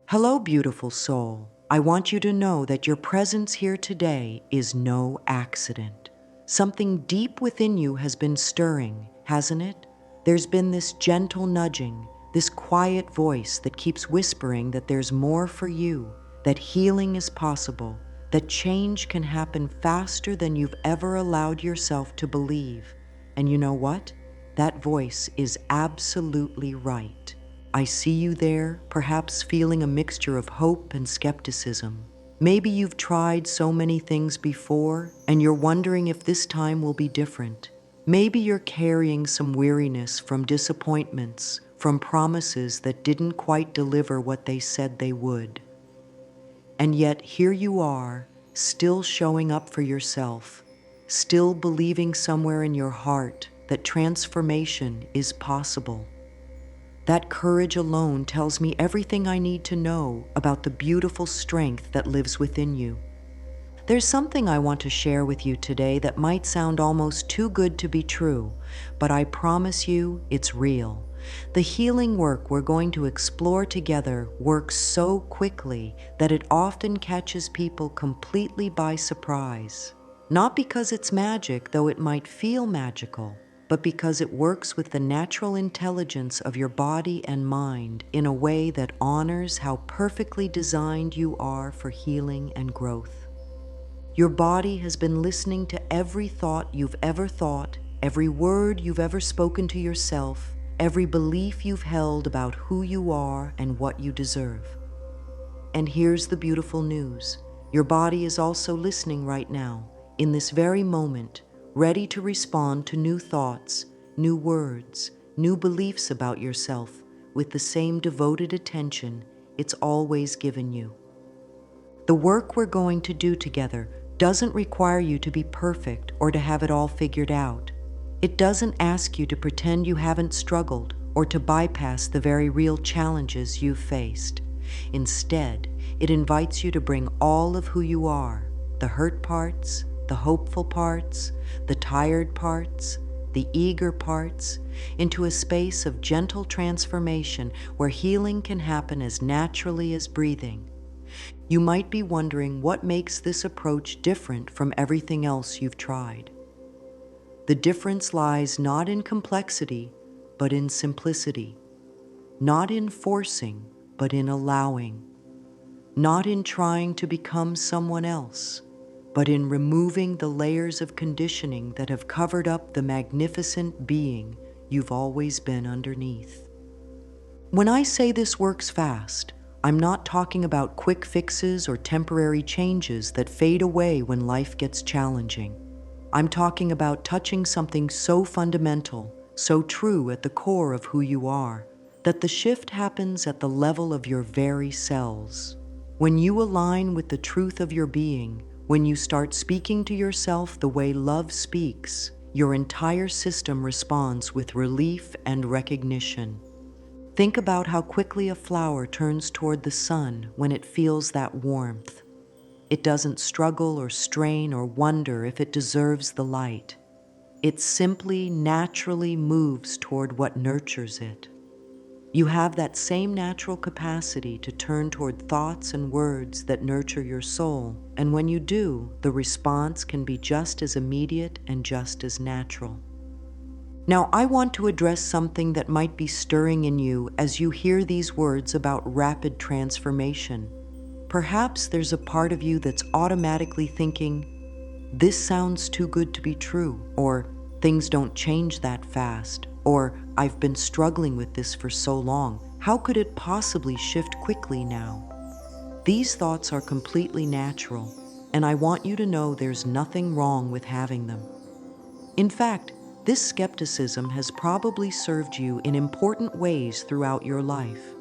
Hello, beautiful soul. I want you to know that your presence here today is no accident. Something deep within you has been stirring, hasn't it? There's been this gentle nudging, this quiet voice that keeps whispering that there's more for you, that healing is possible, that change can happen faster than you've ever allowed yourself to believe. And you know what? That voice is absolutely right. I see you there, perhaps feeling a mixture of hope and skepticism. Maybe you've tried so many things before, and you're wondering if this time will be different. Maybe you're carrying some weariness from disappointments, from promises that didn't quite deliver what they said they would. And yet here you are, still showing up for yourself, still believing somewhere in your heart that transformation is possible. That courage alone tells me everything I need to know about the beautiful strength that lives within you. There's something I want to share with you today that might sound almost too good to be true, but I promise you it's real. The healing work we're going to explore together works so quickly that it often catches people completely by surprise. Not because it's magic, though it might feel magical, but because it works with the natural intelligence of your body and mind in a way that honors how perfectly designed you are for healing and growth. Your body has been listening to every thought you've ever thought, every word you've ever spoken to yourself, every belief you've held about who you are and what you deserve. And here's the beautiful news. Your body is also listening right now, in this very moment, ready to respond to new thoughts, new words, new beliefs about yourself with the same devoted attention it's always given you. The work we're going to do together doesn't require you to be perfect or to have it all figured out. It doesn't ask you to pretend you haven't struggled or to bypass the very real challenges you've faced. Instead, it invites you to bring all of who you are, the hurt parts, the hopeful parts, the tired parts, the eager parts, into a space of gentle transformation where healing can happen as naturally as breathing. You might be wondering what makes this approach different from everything else you've tried. The difference lies not in complexity, but in simplicity. Not in forcing, but in allowing. Not in trying to become someone else, but in removing the layers of conditioning that have covered up the magnificent being you've always been underneath. When I say this works fast, I'm not talking about quick fixes or temporary changes that fade away when life gets challenging. I'm talking about touching something so fundamental, so true at the core of who you are, that the shift happens at the level of your very cells. When you align with the truth of your being, when you start speaking to yourself the way love speaks, your entire system responds with relief and recognition. Think about how quickly a flower turns toward the sun when it feels that warmth. It doesn't struggle or strain or wonder if it deserves the light. It simply, naturally moves toward what nurtures it. You have that same natural capacity to turn toward thoughts and words that nurture your soul, and when you do, the response can be just as immediate and just as natural. Now, I want to address something that might be stirring in you as you hear these words about rapid transformation. Perhaps there's a part of you that's automatically thinking, "This sounds too good to be true," or "Things don't change that fast," or "I've been struggling with this for so long. How could it possibly shift quickly now?" These thoughts are completely natural, and I want you to know there's nothing wrong with having them. In fact, this skepticism has probably served you in important ways throughout your life.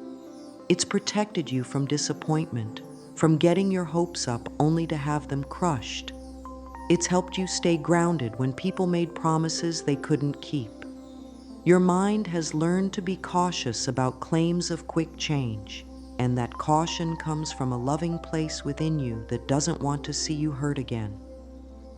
It's protected you from disappointment, from getting your hopes up only to have them crushed. It's helped you stay grounded when people made promises they couldn't keep. Your mind has learned to be cautious about claims of quick change, and that caution comes from a loving place within you that doesn't want to see you hurt again.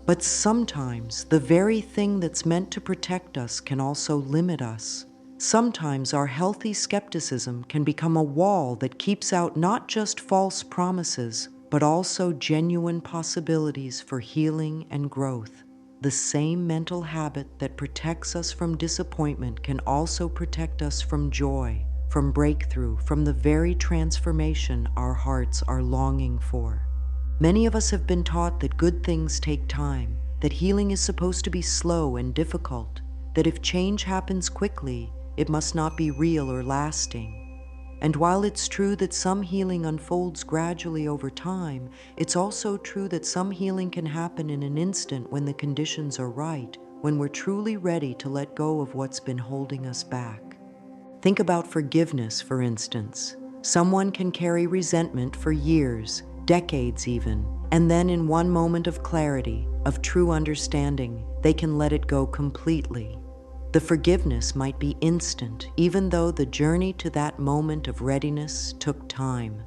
But sometimes the very thing that's meant to protect us can also limit us. Sometimes our healthy skepticism can become a wall that keeps out not just false promises, but also genuine possibilities for healing and growth. The same mental habit that protects us from disappointment can also protect us from joy, from breakthrough, from the very transformation our hearts are longing for. Many of us have been taught that good things take time, that healing is supposed to be slow and difficult, that if change happens quickly, it must not be real or lasting. And while it's true that some healing unfolds gradually over time, it's also true that some healing can happen in an instant when the conditions are right, when we're truly ready to let go of what's been holding us back. Think about forgiveness, for instance. Someone can carry resentment for years, decades even, and then in one moment of clarity, of true understanding, they can let it go completely. The forgiveness might be instant, even though the journey to that moment of readiness took time.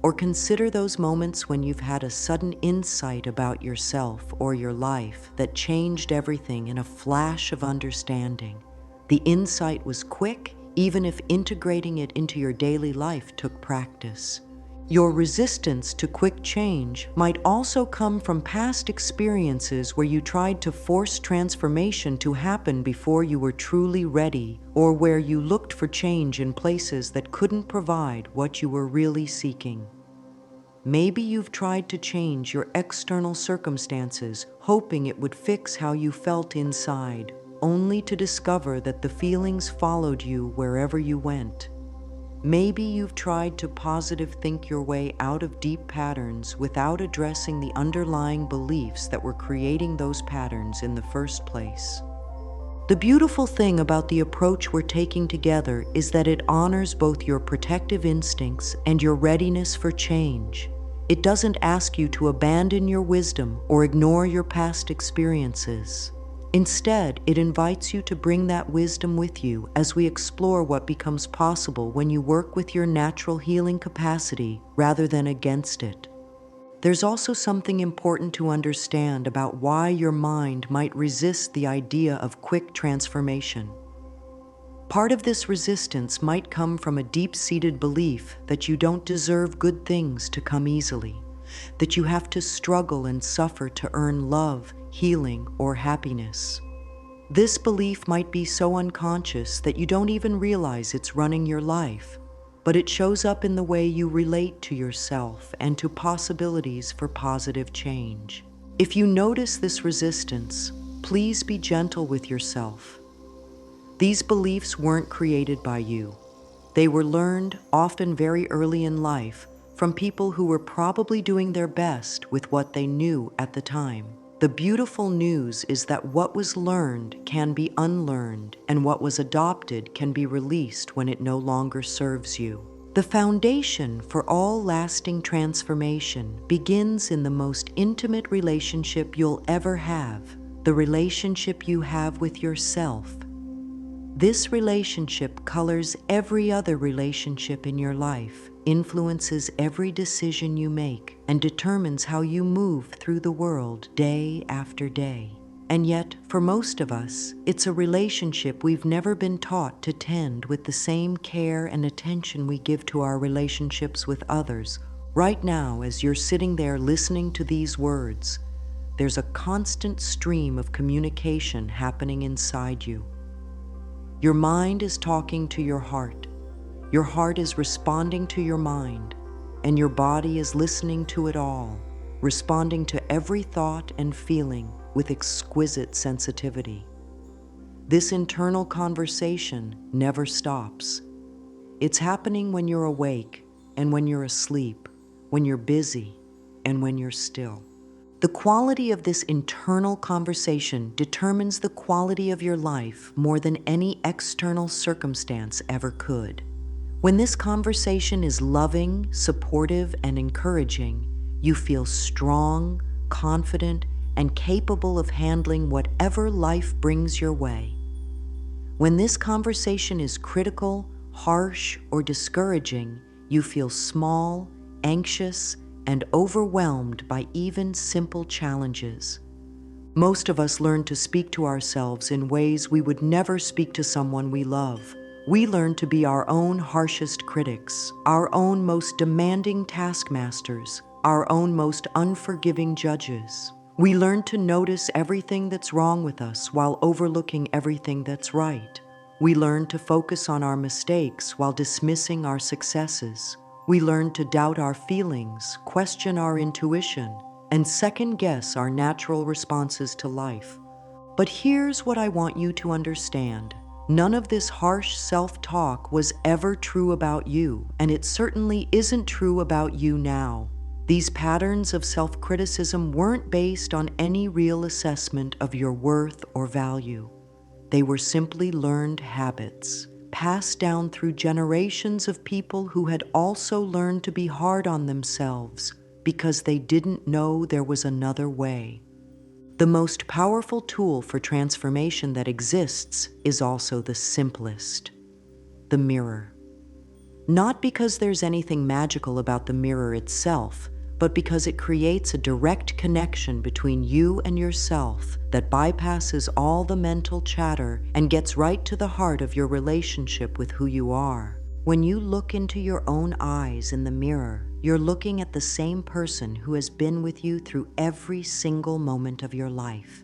Or consider those moments when you've had a sudden insight about yourself or your life that changed everything in a flash of understanding. The insight was quick, even if integrating it into your daily life took practice. Your resistance to quick change might also come from past experiences where you tried to force transformation to happen before you were truly ready, or where you looked for change in places that couldn't provide what you were really seeking. Maybe you've tried to change your external circumstances, hoping it would fix how you felt inside, only to discover that the feelings followed you wherever you went. Maybe you've tried to positive think your way out of deep patterns without addressing the underlying beliefs that were creating those patterns in the first place. The beautiful thing about the approach we're taking together is that it honors both your protective instincts and your readiness for change. It doesn't ask you to abandon your wisdom or ignore your past experiences. Instead, it invites you to bring that wisdom with you as we explore what becomes possible when you work with your natural healing capacity rather than against it. There's also something important to understand about why your mind might resist the idea of quick transformation. Part of this resistance might come from a deep-seated belief that you don't deserve good things to come easily, that you have to struggle and suffer to earn love, healing, or happiness. This belief might be so unconscious that you don't even realize it's running your life, but it shows up in the way you relate to yourself and to possibilities for positive change. If you notice this resistance, please be gentle with yourself. These beliefs weren't created by you. They were learned, often very early in life, from people who were probably doing their best with what they knew at the time. The beautiful news is that what was learned can be unlearned, and what was adopted can be released when it no longer serves you. The foundation for all lasting transformation begins in the most intimate relationship you'll ever have, the relationship you have with yourself. This relationship colors every other relationship in your life, influences every decision you make, and determines how you move through the world day after day. And yet, for most of us, it's a relationship we've never been taught to tend with the same care and attention we give to our relationships with others. Right now, as you're sitting there listening to these words, there's a constant stream of communication happening inside you. Your mind is talking to your heart is responding to your mind, and your body is listening to it all, responding to every thought and feeling with exquisite sensitivity. This internal conversation never stops. It's happening when you're awake and when you're asleep, when you're busy and when you're still. The quality of this internal conversation determines the quality of your life more than any external circumstance ever could. When this conversation is loving, supportive, and encouraging, you feel strong, confident, and capable of handling whatever life brings your way. When this conversation is critical, harsh, or discouraging, you feel small, anxious, and overwhelmed by even simple challenges. Most of us learn to speak to ourselves in ways we would never speak to someone we love. We learn to be our own harshest critics, our own most demanding taskmasters, our own most unforgiving judges. We learn to notice everything that's wrong with us while overlooking everything that's right. We learn to focus on our mistakes while dismissing our successes. We learn to doubt our feelings, question our intuition, and second-guess our natural responses to life. But here's what I want you to understand. None of this harsh self-talk was ever true about you, and it certainly isn't true about you now. These patterns of self-criticism weren't based on any real assessment of your worth or value. They were simply learned habits, passed down through generations of people who had also learned to be hard on themselves because they didn't know there was another way. The most powerful tool for transformation that exists is also the simplest: the mirror. Not because there's anything magical about the mirror itself, but because it creates a direct connection between you and yourself that bypasses all the mental chatter and gets right to the heart of your relationship with who you are. When you look into your own eyes in the mirror, you're looking at the same person who has been with you through every single moment of your life.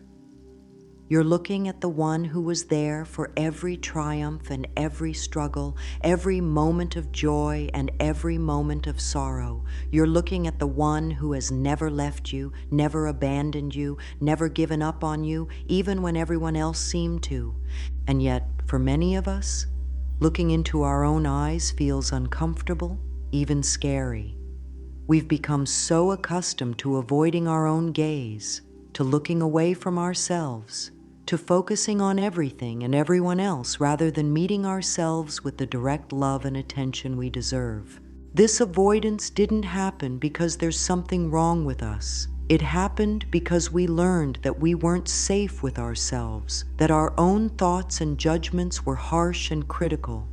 You're looking at the one who was there for every triumph and every struggle, every moment of joy and every moment of sorrow. You're looking at the one who has never left you, never abandoned you, never given up on you, even when everyone else seemed to. And yet, for many of us, looking into our own eyes feels uncomfortable, even scary. We've become so accustomed to avoiding our own gaze, to looking away from ourselves, to focusing on everything and everyone else rather than meeting ourselves with the direct love and attention we deserve. This avoidance didn't happen because there's something wrong with us. It happened because we learned that we weren't safe with ourselves, that our own thoughts and judgments were harsh and critical.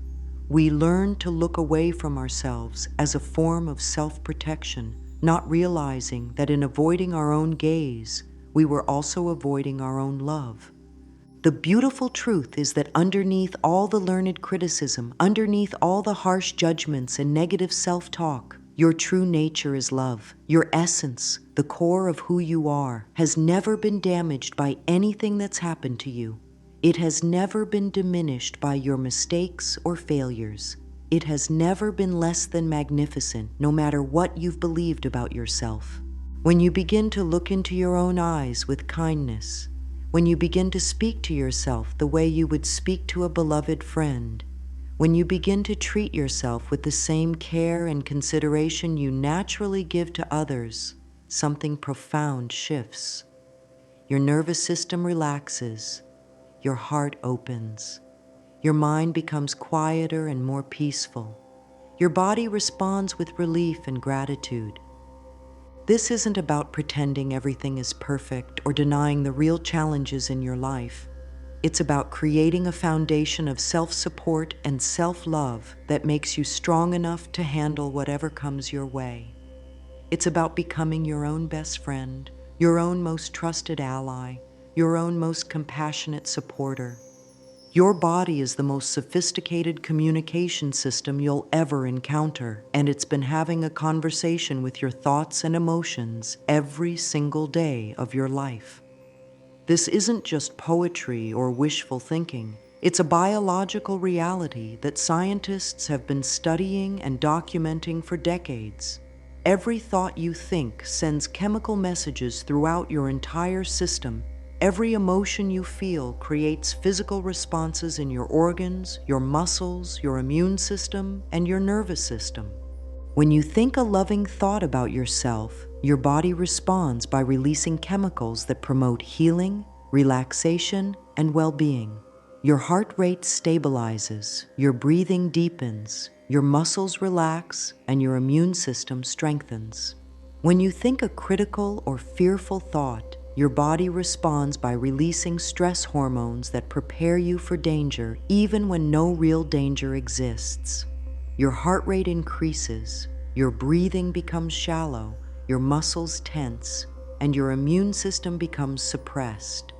We learned to look away from ourselves as a form of self-protection, not realizing that in avoiding our own gaze, we were also avoiding our own love. The beautiful truth is that underneath all the learned criticism, underneath all the harsh judgments and negative self-talk, your true nature is love. Your essence, the core of who you are, has never been damaged by anything that's happened to you. It has never been diminished by your mistakes or failures. It has never been less than magnificent, no matter what you've believed about yourself. When you begin to look into your own eyes with kindness, when you begin to speak to yourself the way you would speak to a beloved friend, when you begin to treat yourself with the same care and consideration you naturally give to others, something profound shifts. Your nervous system relaxes, your heart opens, your mind becomes quieter and more peaceful. Your body responds with relief and gratitude. This isn't about pretending everything is perfect or denying the real challenges in your life. It's about creating a foundation of self-support and self-love that makes you strong enough to handle whatever comes your way. It's about becoming your own best friend, your own most trusted ally, your own most compassionate supporter. Your body is the most sophisticated communication system you'll ever encounter, and it's been having a conversation with your thoughts and emotions every single day of your life. This isn't just poetry or wishful thinking. It's a biological reality that scientists have been studying and documenting for decades. Every thought you think sends chemical messages throughout your entire system. Every emotion you feel creates physical responses in your organs, your muscles, your immune system, and your nervous system. When you think a loving thought about yourself, your body responds by releasing chemicals that promote healing, relaxation, and well-being. Your heart rate stabilizes, your breathing deepens, your muscles relax, and your immune system strengthens. When you think a critical or fearful thought, your body responds by releasing stress hormones that prepare you for danger even when no real danger exists. Your heart rate increases, your breathing becomes shallow, your muscles tense, and your immune system becomes suppressed.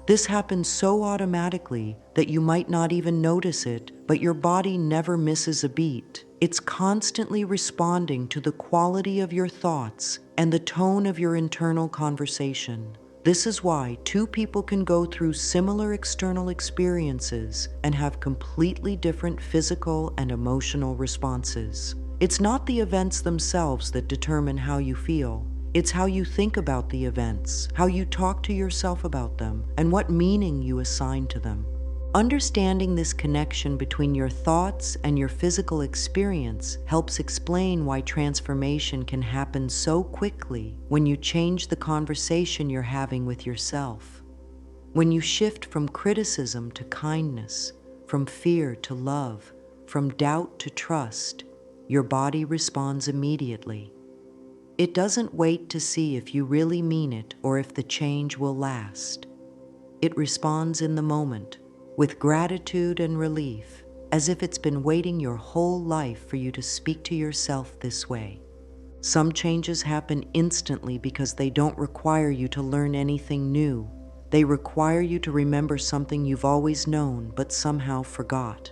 This happens so automatically that you might not even notice it, but your body never misses a beat. It's constantly responding to the quality of your thoughts and the tone of your internal conversation. This is why two people can go through similar external experiences and have completely different physical and emotional responses. It's not the events themselves that determine how you feel. It's how you think about the events, how you talk to yourself about them, and what meaning you assign to them. Understanding this connection between your thoughts and your physical experience helps explain why transformation can happen so quickly when you change the conversation you're having with yourself. When you shift from criticism to kindness, from fear to love, from doubt to trust, your body responds immediately. It doesn't wait to see if you really mean it or if the change will last. It responds in the moment, with gratitude and relief, as if it's been waiting your whole life for you to speak to yourself this way. Some changes happen instantly because they don't require you to learn anything new. They require you to remember something you've always known but somehow forgot.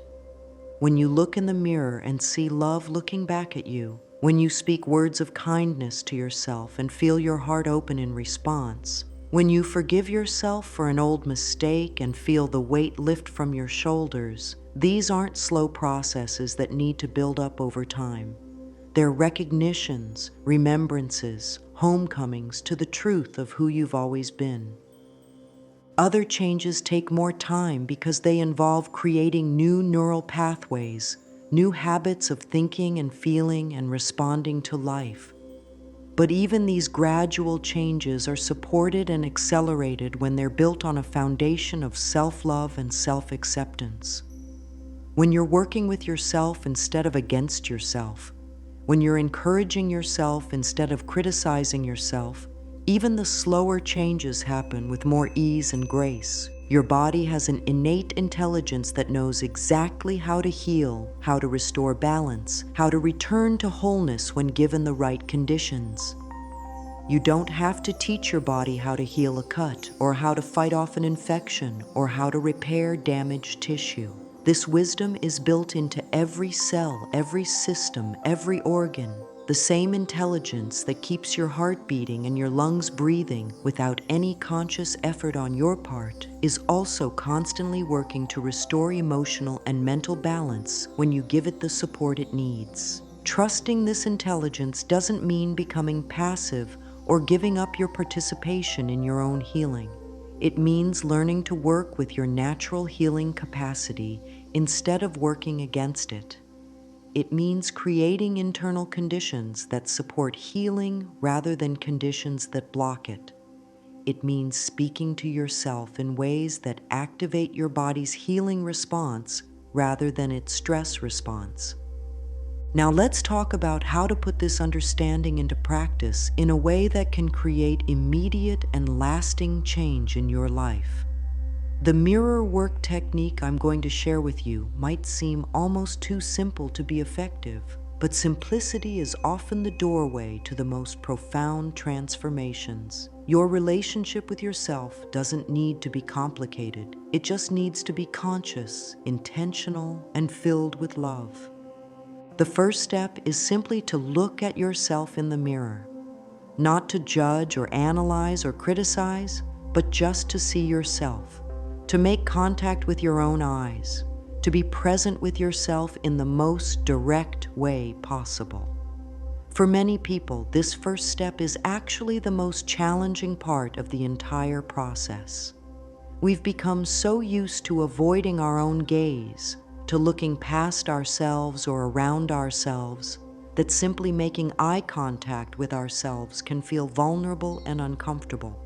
When you look in the mirror and see love looking back at you, when you speak words of kindness to yourself and feel your heart open in response, when you forgive yourself for an old mistake and feel the weight lift from your shoulders, these aren't slow processes that need to build up over time. They're recognitions, remembrances, homecomings to the truth of who you've always been. Other changes take more time because they involve creating new neural pathways, new habits of thinking and feeling and responding to life. But even these gradual changes are supported and accelerated when they're built on a foundation of self-love and self-acceptance. When you're working with yourself instead of against yourself, when you're encouraging yourself instead of criticizing yourself, even the slower changes happen with more ease and grace. Your body has an innate intelligence that knows exactly how to heal, how to restore balance, how to return to wholeness when given the right conditions. You don't have to teach your body how to heal a cut, or how to fight off an infection, or how to repair damaged tissue. This wisdom is built into every cell, every system, every organ. The same intelligence that keeps your heart beating and your lungs breathing without any conscious effort on your part is also constantly working to restore emotional and mental balance when you give it the support it needs. Trusting this intelligence doesn't mean becoming passive or giving up your participation in your own healing. It means learning to work with your natural healing capacity instead of working against it. It means creating internal conditions that support healing rather than conditions that block it. It means speaking to yourself in ways that activate your body's healing response rather than its stress response. Now let's talk about how to put this understanding into practice in a way that can create immediate and lasting change in your life. The mirror work technique I'm going to share with you might seem almost too simple to be effective, but simplicity is often the doorway to the most profound transformations. Your relationship with yourself doesn't need to be complicated. It just needs to be conscious, intentional, and filled with love. The first step is simply to look at yourself in the mirror, not to judge or analyze or criticize, but just to see yourself. To make contact with your own eyes, to be present with yourself in the most direct way possible. For many people, this first step is actually the most challenging part of the entire process. We've become so used to avoiding our own gaze, to looking past ourselves or around ourselves, that simply making eye contact with ourselves can feel vulnerable and uncomfortable.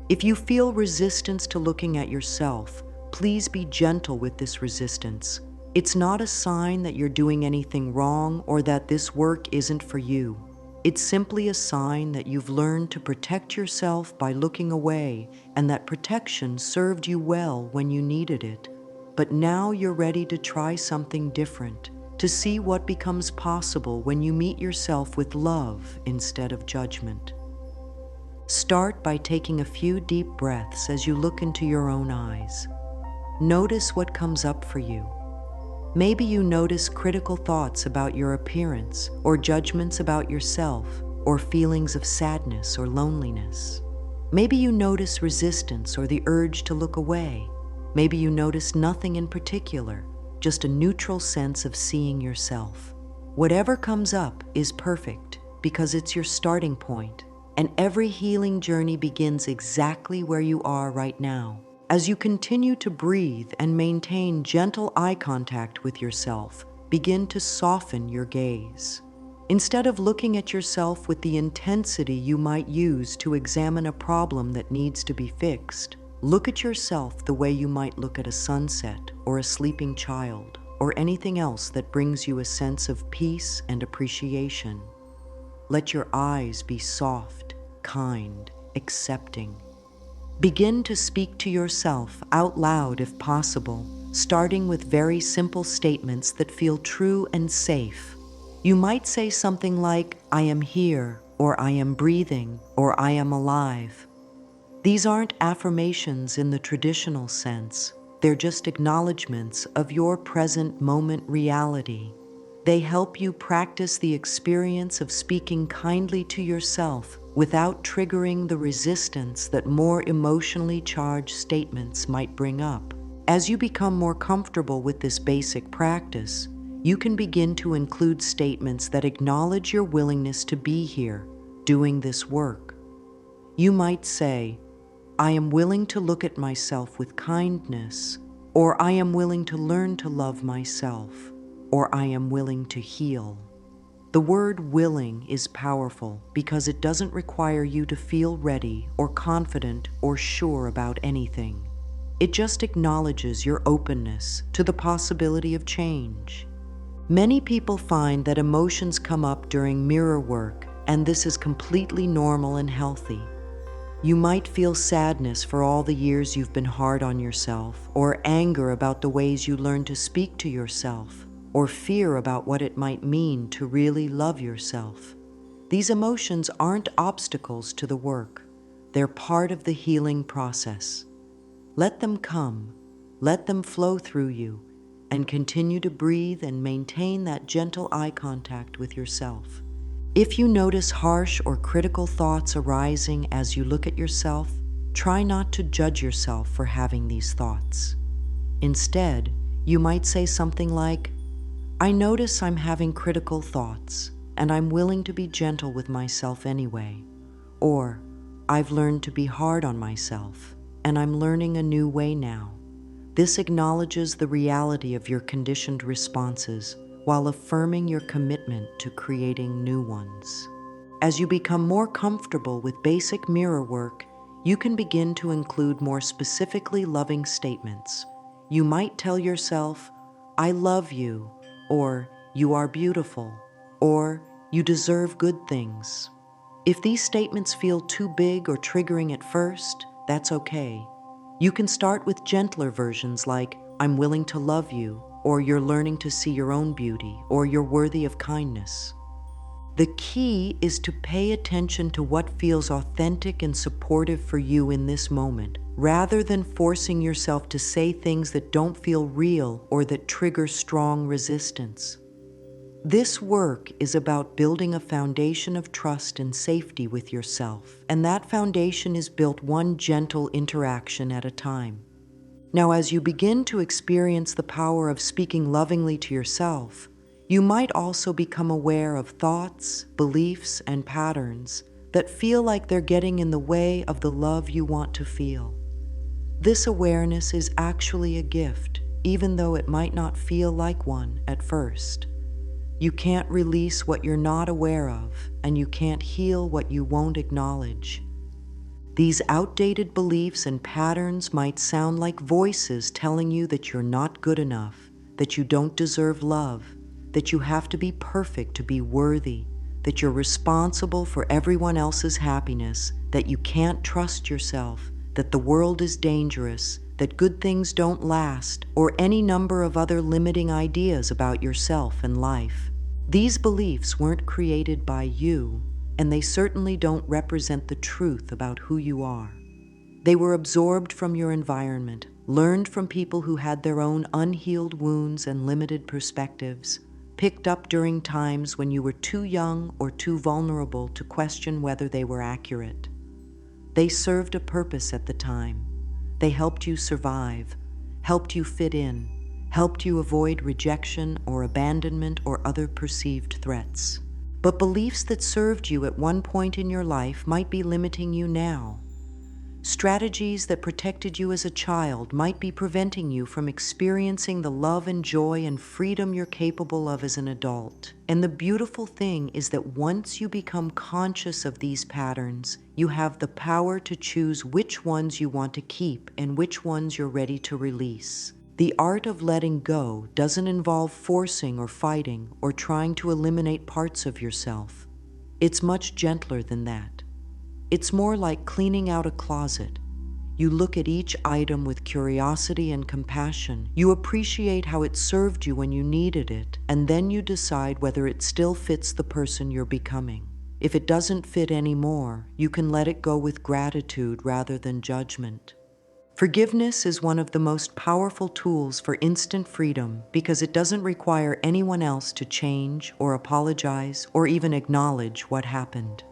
If you feel resistance to looking at yourself, please be gentle with this resistance. It's not a sign that you're doing anything wrong or that this work isn't for you. It's simply a sign that you've learned to protect yourself by looking away, and that protection served you well when you needed it. But now you're ready to try something different, to see what becomes possible when you meet yourself with love instead of judgment. Start by taking a few deep breaths as you look into your own eyes. Notice what comes up for you. Maybe you notice critical thoughts about your appearance, or judgments about yourself, or feelings of sadness or loneliness. Maybe you notice resistance or the urge to look away. Maybe you notice nothing in particular, just a neutral sense of seeing yourself. Whatever comes up is perfect because it's your starting point, and every healing journey begins exactly where you are right now. As you continue to breathe and maintain gentle eye contact with yourself, begin to soften your gaze. Instead of looking at yourself with the intensity you might use to examine a problem that needs to be fixed, look at yourself the way you might look at a sunset or a sleeping child, or anything else that brings you a sense of peace and appreciation. Let your eyes be soft, kind, accepting. Begin to speak to yourself out loud if possible, starting with very simple statements that feel true and safe. You might say something like, "I am here," or "I am breathing," or "I am alive." These aren't affirmations in the traditional sense. They're just acknowledgments of your present moment reality. They help you practice the experience of speaking kindly to yourself without triggering the resistance that more emotionally charged statements might bring up. As you become more comfortable with this basic practice, you can begin to include statements that acknowledge your willingness to be here, doing this work. You might say, "I am willing to look at myself with kindness," or "I am willing to learn to love myself," or "I am willing to heal." The word willing is powerful because it doesn't require you to feel ready or confident or sure about anything. It just acknowledges your openness to the possibility of change. Many people find that emotions come up during mirror work, and this is completely normal and healthy. You might feel sadness for all the years you've been hard on yourself, or anger about the ways you learn to speak to yourself, or fear about what it might mean to really love yourself. These emotions aren't obstacles to the work. They're part of the healing process. Let them come, let them flow through you, and continue to breathe and maintain that gentle eye contact with yourself. If you notice harsh or critical thoughts arising as you look at yourself, try not to judge yourself for having these thoughts. Instead, you might say something like, "I notice I'm having critical thoughts, and I'm willing to be gentle with myself anyway." Or, "I've learned to be hard on myself, and I'm learning a new way now." This acknowledges the reality of your conditioned responses while affirming your commitment to creating new ones. As you become more comfortable with basic mirror work, you can begin to include more specifically loving statements. You might tell yourself, "I love you," or "You are beautiful," or "You deserve good things." If these statements feel too big or triggering at first, that's okay. You can start with gentler versions like, "I'm willing to love you," or "You're learning to see your own beauty," or "You're worthy of kindness." The key is to pay attention to what feels authentic and supportive for you in this moment, rather than forcing yourself to say things that don't feel real or that trigger strong resistance. This work is about building a foundation of trust and safety with yourself, and that foundation is built one gentle interaction at a time. Now, as you begin to experience the power of speaking lovingly to yourself, you might also become aware of thoughts, beliefs, and patterns that feel like they're getting in the way of the love you want to feel. This awareness is actually a gift, even though it might not feel like one at first. You can't release what you're not aware of, and you can't heal what you won't acknowledge. These outdated beliefs and patterns might sound like voices telling you that you're not good enough, that you don't deserve love, that you have to be perfect to be worthy, that you're responsible for everyone else's happiness, that you can't trust yourself, that the world is dangerous, that good things don't last, or any number of other limiting ideas about yourself and life. These beliefs weren't created by you, and they certainly don't represent the truth about who you are. They were absorbed from your environment, learned from people who had their own unhealed wounds and limited perspectives, picked up during times when you were too young or too vulnerable to question whether they were accurate. They served a purpose at the time. They helped you survive, helped you fit in, helped you avoid rejection or abandonment or other perceived threats. But beliefs that served you at one point in your life might be limiting you now. Strategies that protected you as a child might be preventing you from experiencing the love and joy and freedom you're capable of as an adult. And the beautiful thing is that once you become conscious of these patterns, you have the power to choose which ones you want to keep and which ones you're ready to release. The art of letting go doesn't involve forcing or fighting or trying to eliminate parts of yourself. It's much gentler than that. It's more like cleaning out a closet. You look at each item with curiosity and compassion. You appreciate how it served you when you needed it, and then you decide whether it still fits the person you're becoming. If it doesn't fit anymore, you can let it go with gratitude rather than judgment. Forgiveness is one of the most powerful tools for instant freedom because it doesn't require anyone else to change or apologize or even acknowledge what happened.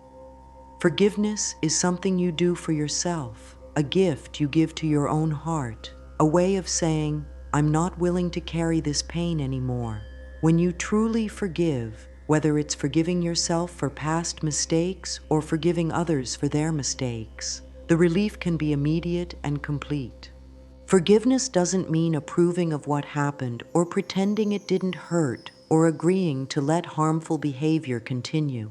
Forgiveness is something you do for yourself, a gift you give to your own heart, a way of saying, I'm not willing to carry this pain anymore. When you truly forgive, whether it's forgiving yourself for past mistakes or forgiving others for their mistakes, the relief can be immediate and complete. Forgiveness doesn't mean approving of what happened or pretending it didn't hurt or agreeing to let harmful behavior continue.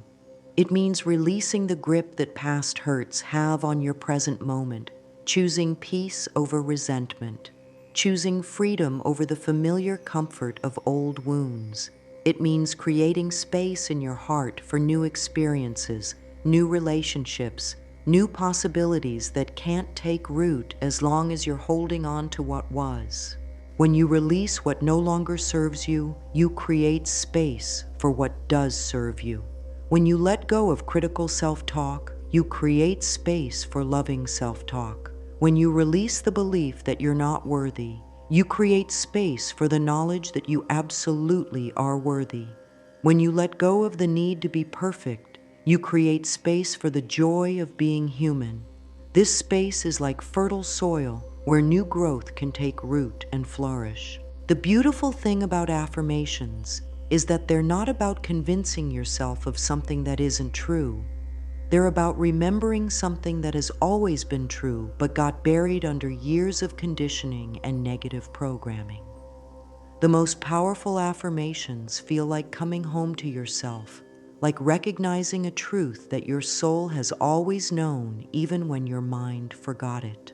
It means releasing the grip that past hurts have on your present moment, choosing peace over resentment, choosing freedom over the familiar comfort of old wounds. It means creating space in your heart for new experiences, new relationships, new possibilities that can't take root as long as you're holding on to what was. When you release what no longer serves you, you create space for what does serve you. When you let go of critical self-talk, you create space for loving self-talk. When you release the belief that you're not worthy, you create space for the knowledge that you absolutely are worthy. When you let go of the need to be perfect, you create space for the joy of being human. This space is like fertile soil where new growth can take root and flourish. The beautiful thing about affirmations is that they're not about convincing yourself of something that isn't true. They're about remembering something that has always been true but got buried under years of conditioning and negative programming. The most powerful affirmations feel like coming home to yourself, like recognizing a truth that your soul has always known even when your mind forgot it.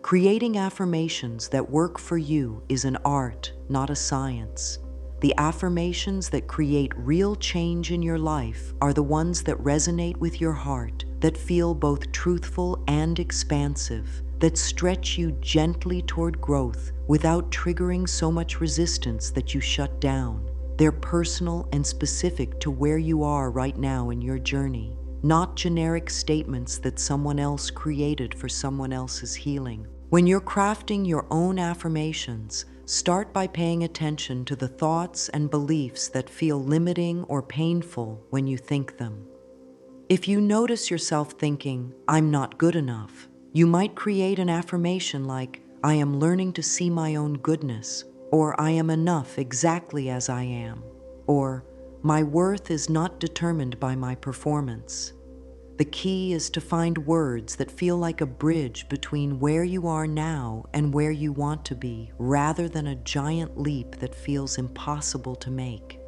Creating affirmations that work for you is an art, not a science. The affirmations that create real change in your life are the ones that resonate with your heart, that feel both truthful and expansive, that stretch you gently toward growth without triggering so much resistance that you shut down. They're personal and specific to where you are right now in your journey, not generic statements that someone else created for someone else's healing. When you're crafting your own affirmations, start by paying attention to the thoughts and beliefs that feel limiting or painful when you think them. If you notice yourself thinking, I'm not good enough, you might create an affirmation like, I am learning to see my own goodness, or I am enough exactly as I am, or my worth is not determined by my performance. The key is to find words that feel like a bridge between where you are now and where you want to be, rather than a giant leap that feels impossible to make.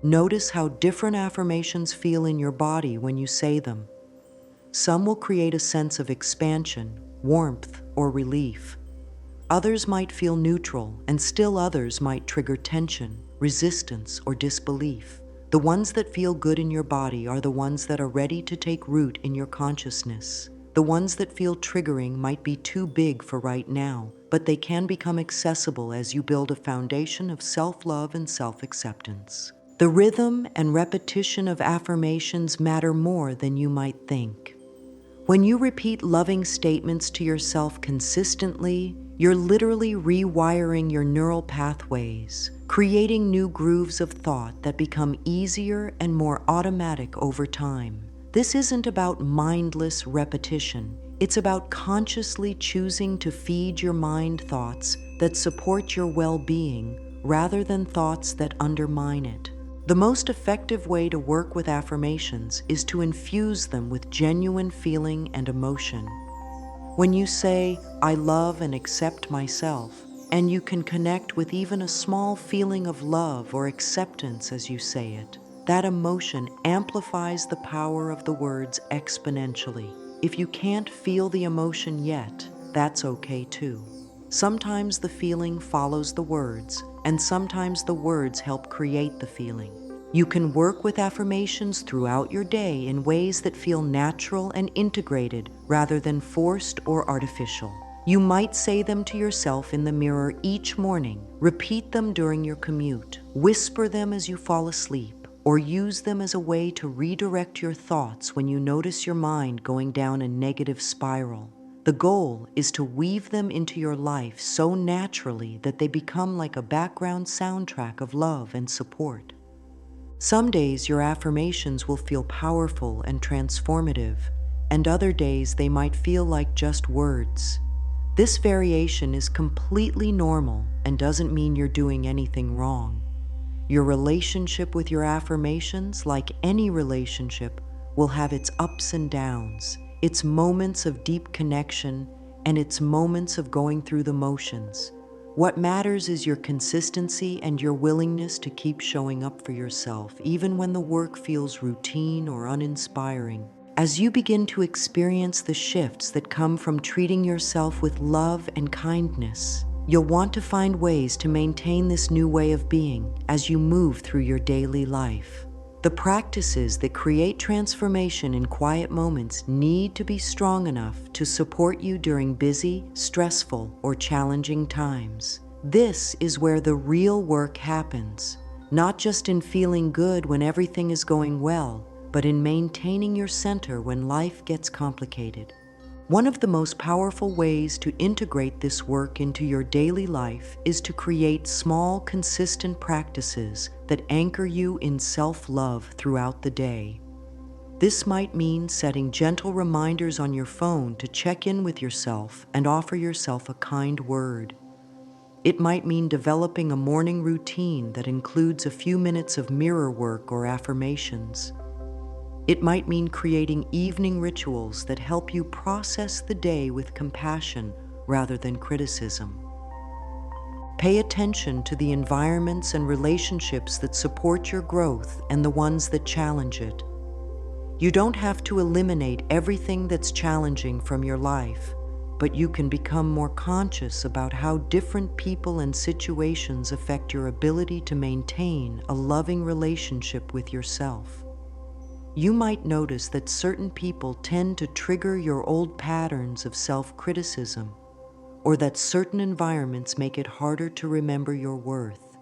Notice how different affirmations feel in your body when you say them. Some will create a sense of expansion, warmth, or relief. Others might feel neutral, and still others might trigger tension, resistance, or disbelief. The ones that feel good in your body are the ones that are ready to take root in your consciousness. The ones that feel triggering might be too big for right now, but they can become accessible as you build a foundation of self-love and self-acceptance. The rhythm and repetition of affirmations matter more than you might think. When you repeat loving statements to yourself consistently, you're literally rewiring your neural pathways, creating new grooves of thought that become easier and more automatic over time. This isn't about mindless repetition. It's about consciously choosing to feed your mind thoughts that support your well-being rather than thoughts that undermine it. The most effective way to work with affirmations is to infuse them with genuine feeling and emotion. When you say, "I love and accept myself," and you can connect with even a small feeling of love or acceptance as you say it, that emotion amplifies the power of the words exponentially. If you can't feel the emotion yet, that's okay too. Sometimes the feeling follows the words, and sometimes the words help create the feeling. You can work with affirmations throughout your day in ways that feel natural and integrated rather than forced or artificial. You might say them to yourself in the mirror each morning, repeat them during your commute, whisper them as you fall asleep, or use them as a way to redirect your thoughts when you notice your mind going down a negative spiral. The goal is to weave them into your life so naturally that they become like a background soundtrack of love and support. Some days your affirmations will feel powerful and transformative, and other days they might feel like just words. This variation is completely normal and doesn't mean you're doing anything wrong. Your relationship with your affirmations, like any relationship, will have its ups and downs, its moments of deep connection, and its moments of going through the motions. What matters is your consistency and your willingness to keep showing up for yourself, even when the work feels routine or uninspiring. As you begin to experience the shifts that come from treating yourself with love and kindness, you'll want to find ways to maintain this new way of being as you move through your daily life. The practices that create transformation in quiet moments need to be strong enough to support you during busy, stressful, or challenging times. This is where the real work happens, not just in feeling good when everything is going well, but in maintaining your center when life gets complicated. One of the most powerful ways to integrate this work into your daily life is to create small, consistent practices that anchor you in self-love throughout the day. This might mean setting gentle reminders on your phone to check in with yourself and offer yourself a kind word. It might mean developing a morning routine that includes a few minutes of mirror work or affirmations. It might mean creating evening rituals that help you process the day with compassion rather than criticism. Pay attention to the environments and relationships that support your growth and the ones that challenge it. You don't have to eliminate everything that's challenging from your life, but you can become more conscious about how different people and situations affect your ability to maintain a loving relationship with yourself. You might notice that certain people tend to trigger your old patterns of self-criticism, or that certain environments make it harder to remember your worth.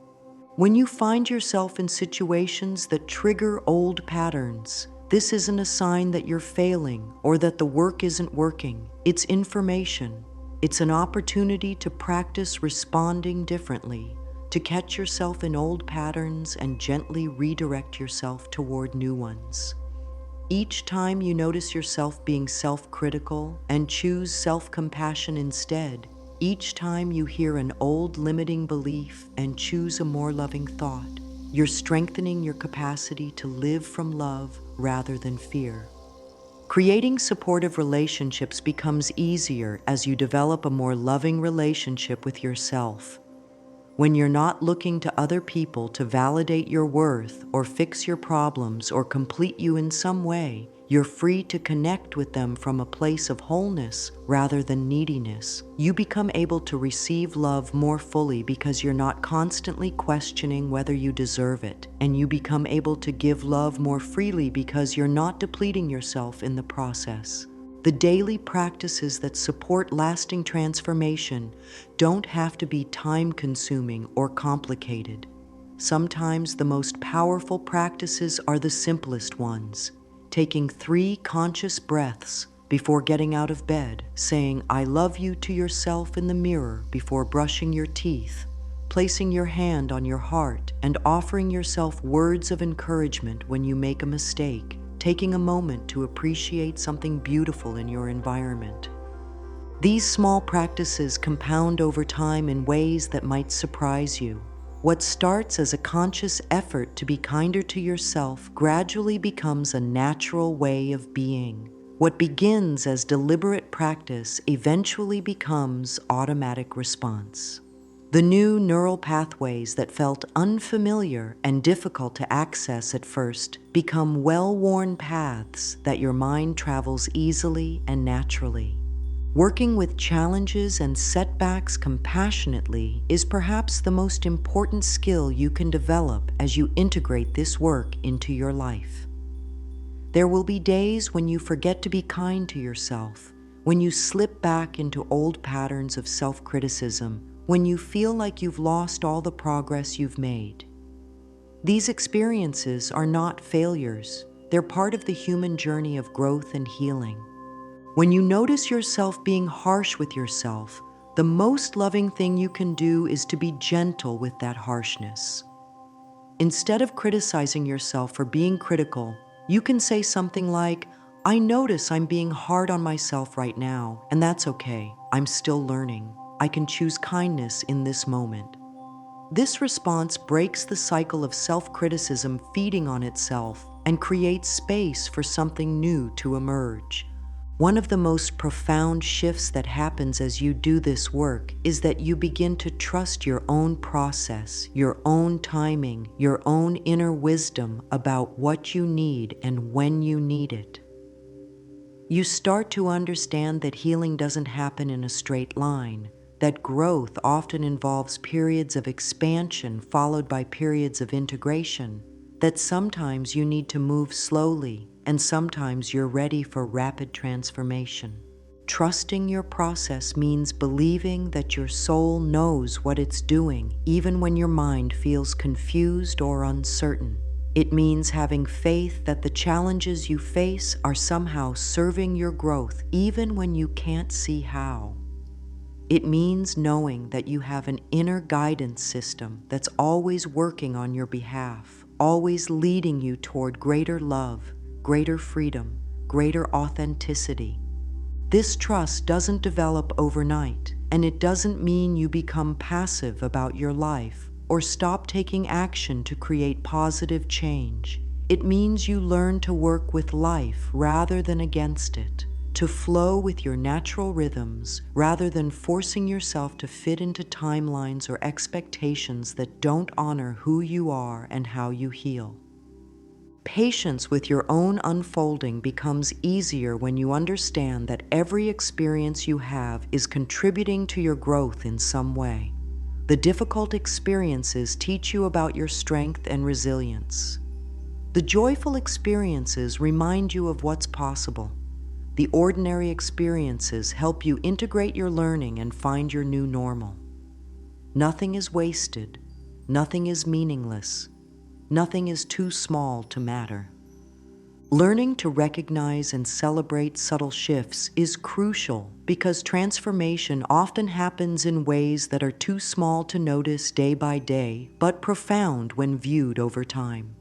When you find yourself in situations that trigger old patterns, this isn't a sign that you're failing or that the work isn't working. It's information. It's an opportunity to practice responding differently, to catch yourself in old patterns and gently redirect yourself toward new ones. Each time you notice yourself being self-critical and choose self-compassion instead, each time you hear an old limiting belief and choose a more loving thought, you're strengthening your capacity to live from love rather than fear. Creating supportive relationships becomes easier as you develop a more loving relationship with yourself. When you're not looking to other people to validate your worth or fix your problems or complete you in some way, you're free to connect with them from a place of wholeness rather than neediness. You become able to receive love more fully because you're not constantly questioning whether you deserve it, and you become able to give love more freely because you're not depleting yourself in the process. The daily practices that support lasting transformation don't have to be time-consuming or complicated. sometimes the most powerful practices are the simplest ones. Taking 3 conscious breaths before getting out of bed, saying "I love you" to yourself in the mirror before brushing your teeth, placing your hand on your heart and offering yourself words of encouragement when you make a mistake, taking a moment to appreciate something beautiful in your environment. These small practices compound over time in ways that might surprise you. What starts as a conscious effort to be kinder to yourself gradually becomes a natural way of being. What begins as deliberate practice eventually becomes automatic response. The new neural pathways that felt unfamiliar and difficult to access at first become well-worn paths that your mind travels easily and naturally. Working with challenges and setbacks compassionately is perhaps the most important skill you can develop as you integrate this work into your life. There will be days when you forget to be kind to yourself, when you slip back into old patterns of self-criticism, when you feel like you've lost all the progress you've made. These experiences are not failures. They're part of the human journey of growth and healing. When you notice yourself being harsh with yourself, the most loving thing you can do is to be gentle with that harshness. Instead of criticizing yourself for being critical, you can say something like, "I notice I'm being hard on myself right now, and that's okay. I'm still learning. I can choose kindness in this moment." This response breaks the cycle of self-criticism feeding on itself and creates space for something new to emerge. One of the most profound shifts that happens as you do this work is that you begin to trust your own process, your own timing, your own inner wisdom about what you need and when you need it. You start to understand that healing doesn't happen in a straight line, that growth often involves periods of expansion followed by periods of integration, that sometimes you need to move slowly and sometimes you're ready for rapid transformation. Trusting your process means believing that your soul knows what it's doing even when your mind feels confused or uncertain. It means having faith that the challenges you face are somehow serving your growth even when you can't see how. It means knowing that you have an inner guidance system that's always working on your behalf, always leading you toward greater love, greater freedom, greater authenticity. This trust doesn't develop overnight, and it doesn't mean you become passive about your life or stop taking action to create positive change. It means you learn to work with life rather than against it, to flow with your natural rhythms rather than forcing yourself to fit into timelines or expectations that don't honor who you are and how you heal. Patience with your own unfolding becomes easier when you understand that every experience you have is contributing to your growth in some way. The difficult experiences teach you about your strength and resilience. The joyful experiences remind you of what's possible. The ordinary experiences help you integrate your learning and find your new normal. Nothing is wasted. Nothing is meaningless. Nothing is too small to matter. Learning to recognize and celebrate subtle shifts is crucial because transformation often happens in ways that are too small to notice day by day, but profound when viewed over time.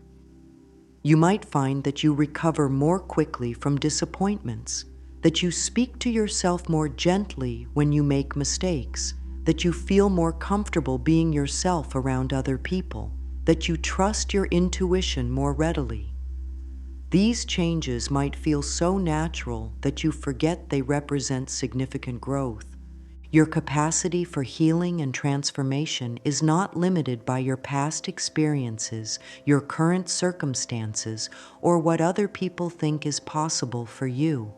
You might find that you recover more quickly from disappointments, that you speak to yourself more gently when you make mistakes, that you feel more comfortable being yourself around other people, that you trust your intuition more readily. These changes might feel so natural that you forget they represent significant growth. Your capacity for healing and transformation is not limited by your past experiences, your current circumstances, or what other people think is possible for you.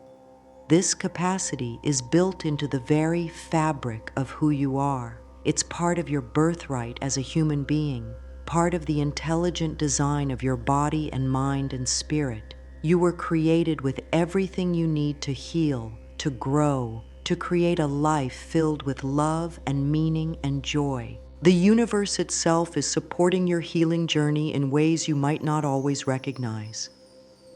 This capacity is built into the very fabric of who you are. It's part of your birthright as a human being, part of the intelligent design of your body and mind and spirit. You were created with everything you need to heal, to grow, to create a life filled with love and meaning and joy. The universe itself is supporting your healing journey in ways you might not always recognize.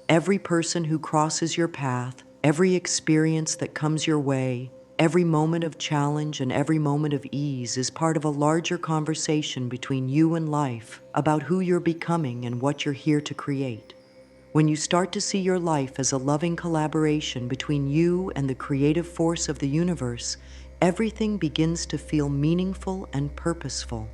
Every person who crosses your path, every experience that comes your way, every moment of challenge and every moment of ease is part of a larger conversation between you and life about who you're becoming and what you're here to create. When you start to see your life as a loving collaboration between you and the creative force of the universe, everything begins to feel meaningful and purposeful.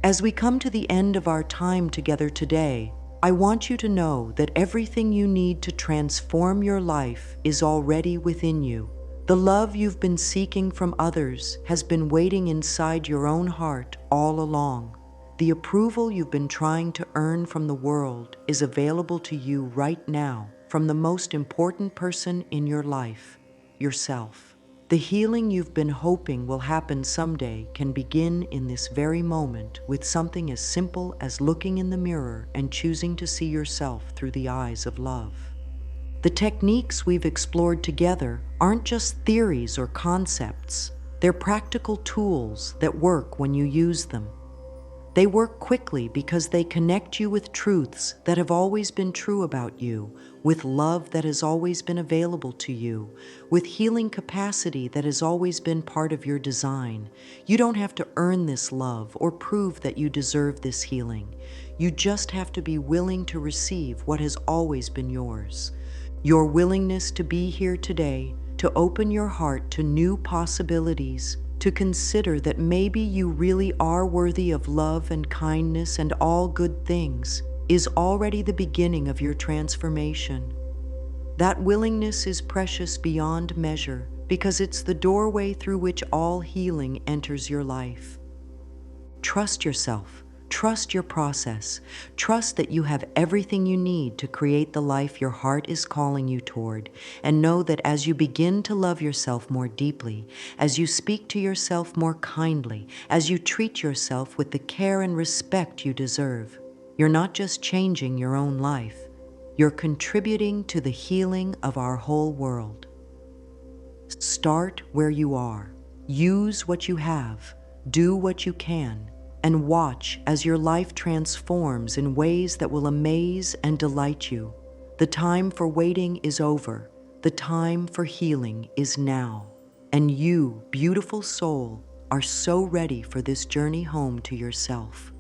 As we come to the end of our time together today, I want you to know that everything you need to transform your life is already within you. The love you've been seeking from others has been waiting inside your own heart all along. The approval you've been trying to earn from the world is available to you right now from the most important person in your life, yourself. The healing you've been hoping will happen someday can begin in this very moment with something as simple as looking in the mirror and choosing to see yourself through the eyes of love. The techniques we've explored together aren't just theories or concepts. They're practical tools that work when you use them. They work quickly because they connect you with truths that have always been true about you, with love that has always been available to you, with healing capacity that has always been part of your design. You don't have to earn this love or prove that you deserve this healing. You just have to be willing to receive what has always been yours. Your willingness to be here today, to open your heart to new possibilities, to consider that maybe you really are worthy of love and kindness and all good things, is already the beginning of your transformation. That willingness is precious beyond measure because it's the doorway through which all healing enters your life. Trust yourself. Trust your process. Trust that you have everything you need to create the life your heart is calling you toward. And know that as you begin to love yourself more deeply, as you speak to yourself more kindly, as you treat yourself with the care and respect you deserve, you're not just changing your own life, you're contributing to the healing of our whole world. Start where you are. Use what you have. Do what you can. And watch as your life transforms in ways that will amaze and delight you. The time for waiting is over. The time for healing is now. And you, beautiful soul, are so ready for this journey home to yourself.